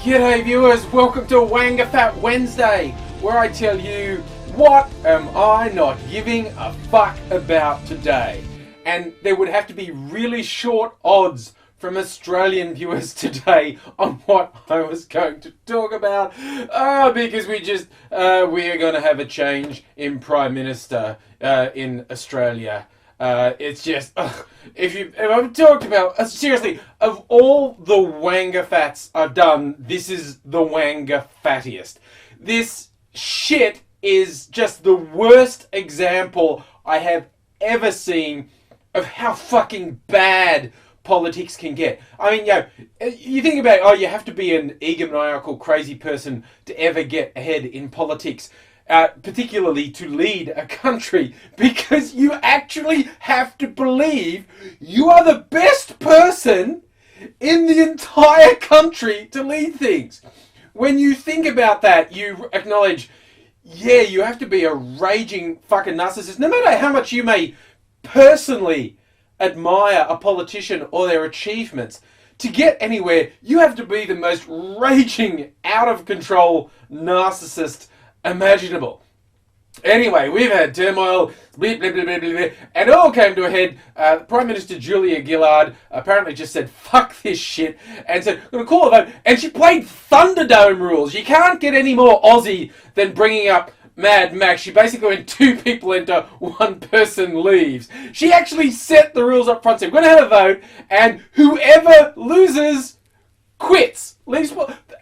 G'day viewers, welcome to WAINGAFAT Wednesday, where I tell you what am I not giving a fuck about today. And there would have to be really short odds from Australian viewers today on what I was going to talk about. Because we're going to have a change in Prime Minister in Australia. It's just, if I've talked about, seriously, of all the WAINGAFATs I've done, this is the WAINGAFATtiest. This shit is just the worst example I have ever seen of how fucking bad politics can get. I mean, you think about, you have to be an egomaniacal crazy person to ever get ahead in politics. Particularly to lead a country, because you actually have to believe you are the best person in the entire country to lead things. When you think about that, you acknowledge, you have to be a raging fucking narcissist. No matter how much you may personally admire a politician or their achievements, to get anywhere, you have to be the most raging, out of control narcissist imaginable. Anyway, we've had turmoil, and it all came to a head. Prime Minister Julia Gillard apparently just said, fuck this shit, and said, I'm going to call a vote. And she played Thunderdome rules. You can't get any more Aussie than bringing up Mad Max. She basically went 2 people enter, 1 person leaves. She actually set the rules up front. So we're going to have a vote, and whoever loses quits. Leaves.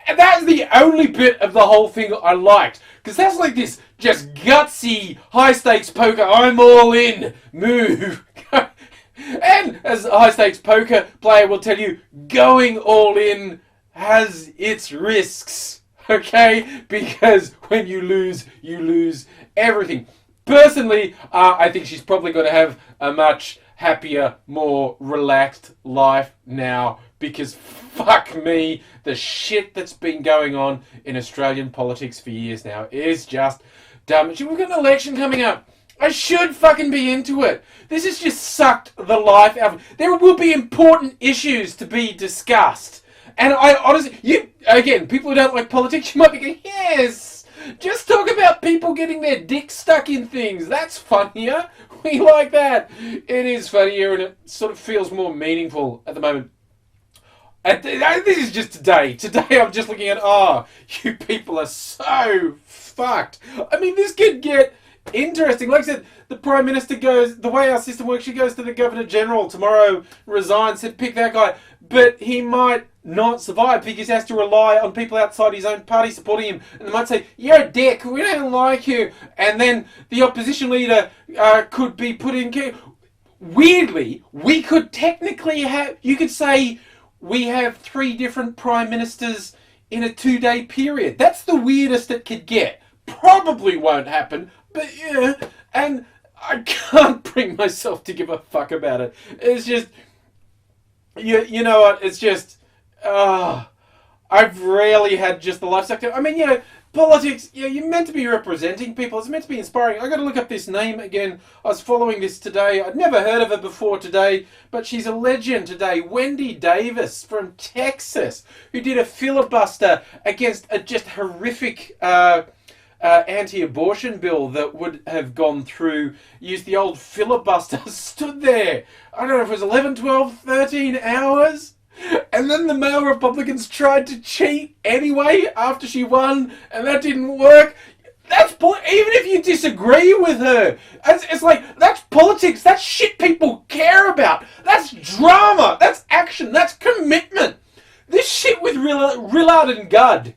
And that's the only bit of the whole thing I liked. Because that's like this just gutsy, high-stakes poker, I'm all in move. And as a high-stakes poker player will tell you, going all in has its risks. Okay? Because when you lose everything. Personally, I think she's probably going to have a much happier, more relaxed life now, because fuck me, the shit that's been going on in Australian politics for years now is just dumb. We've got an election coming up. I should fucking be into it. This has just sucked the life out of it. There will be important issues to be discussed. And I honestly, people who don't like politics, you might be going, yes, just talk about people getting their dicks stuck in things. That's funnier. We like that. It is funnier, and it sort of feels more meaningful at the moment. This is just today. Today I'm just looking at, you people are so fucked. I mean, this could get interesting. Like I said, the Prime Minister goes, the way our system works, she goes to the Governor General tomorrow, resigns, said pick that guy. But he might not survive because he has to rely on people outside his own party supporting him. And they might say, you're a dick, we don't like you. And then the opposition leader could be put in... Weirdly, we could technically have... You could say we have 3 different Prime Ministers in a 2-day period. That's the weirdest it could get. Probably won't happen, but yeah. And I can't bring myself to give a fuck about it. It's just... You know what? It's just... I've rarely had just the life sector. I mean, politics, you're meant to be representing people. It's meant to be inspiring. I got to look up this name again. I was following this today. I'd never heard of her before today, but she's a legend today. Wendy Davis from Texas, who did a filibuster against a just horrific anti-abortion bill that would have gone through, used the old filibuster, stood there, I don't know if it was 11, 12, 13 hours. And then the male Republicans tried to cheat anyway after she won, and that didn't work. That's even if you disagree with her, it's like, that's politics. That's shit people care about. That's drama. That's action. That's commitment. This shit with Rillard and Gud.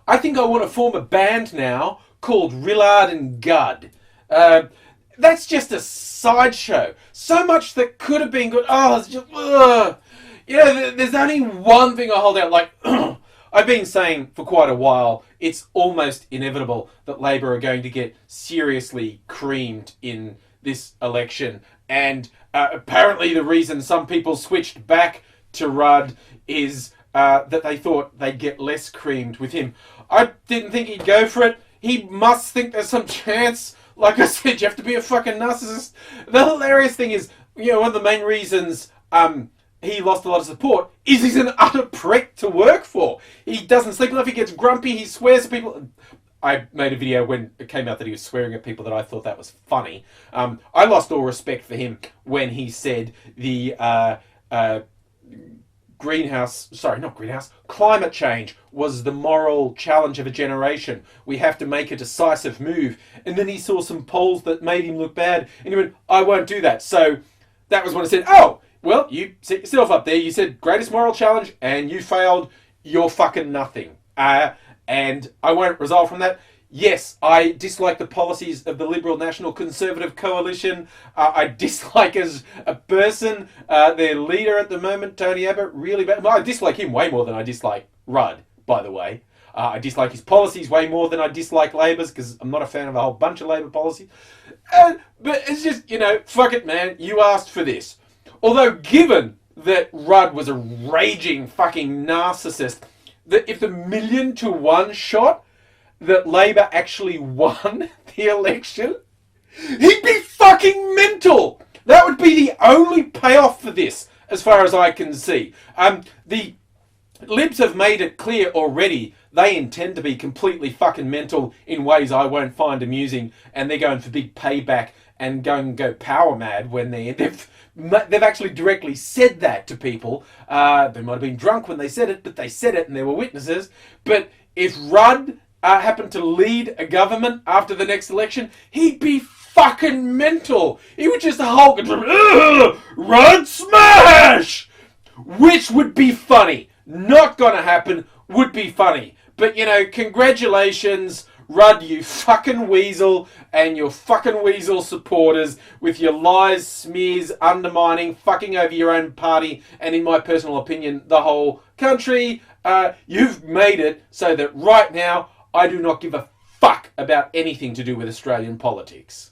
I think I want to form a band now called Rillard and Gud. That's just a sideshow. So much that could have been good. It's just... there's only one thing I hold out. Like, I've been saying for quite a while, it's almost inevitable that Labor are going to get seriously creamed in this election. And apparently the reason some people switched back to Rudd is that they thought they'd get less creamed with him. I didn't think he'd go for it. He must think there's some chance. Like I said, you have to be a fucking narcissist. The hilarious thing is, one of the main reasons he lost a lot of support is he's an utter prick to work for. He doesn't sleep enough, he gets grumpy, he swears at people. I made a video when it came out that he was swearing at people that I thought that was funny. I lost all respect for him when he said the climate change was the moral challenge of a generation. We have to make a decisive move. And then he saw some polls that made him look bad, and he went, I won't do that. So that was when I said, oh, well, you set yourself up there. You said greatest moral challenge, and you failed. You're fucking nothing. And I won't resolve from that. Yes, I dislike the policies of the Liberal National Conservative Coalition. I dislike as a person their leader at the moment, Tony Abbott, really bad. Well, I dislike him way more than I dislike Rudd, by the way. I dislike his policies way more than I dislike Labor's, because I'm not a fan of a whole bunch of Labor policies. But it's just, fuck it, man. You asked for this. Although, given that Rudd was a raging fucking narcissist, that if the 1,000,000 to 1 shot that Labor actually won the election, he'd be fucking mental. That would be the only payoff for this, as far as I can see. The Libs have made it clear already they intend to be completely fucking mental in ways I won't find amusing, and they're going for big payback and go power mad when they've actually directly said that to people. They might have been drunk when they said it, but they said it and there were witnesses. But if Rudd happened to lead a government after the next election, he'd be fucking mental. He would just hulk and Rudd smash! Which would be funny. Not gonna happen, would be funny. But, congratulations, Rudd, you fucking weasel, and your fucking weasel supporters with your lies, smears, undermining, fucking over your own party, and in my personal opinion, the whole country. You've made it so that right now, I do not give a fuck about anything to do with Australian politics.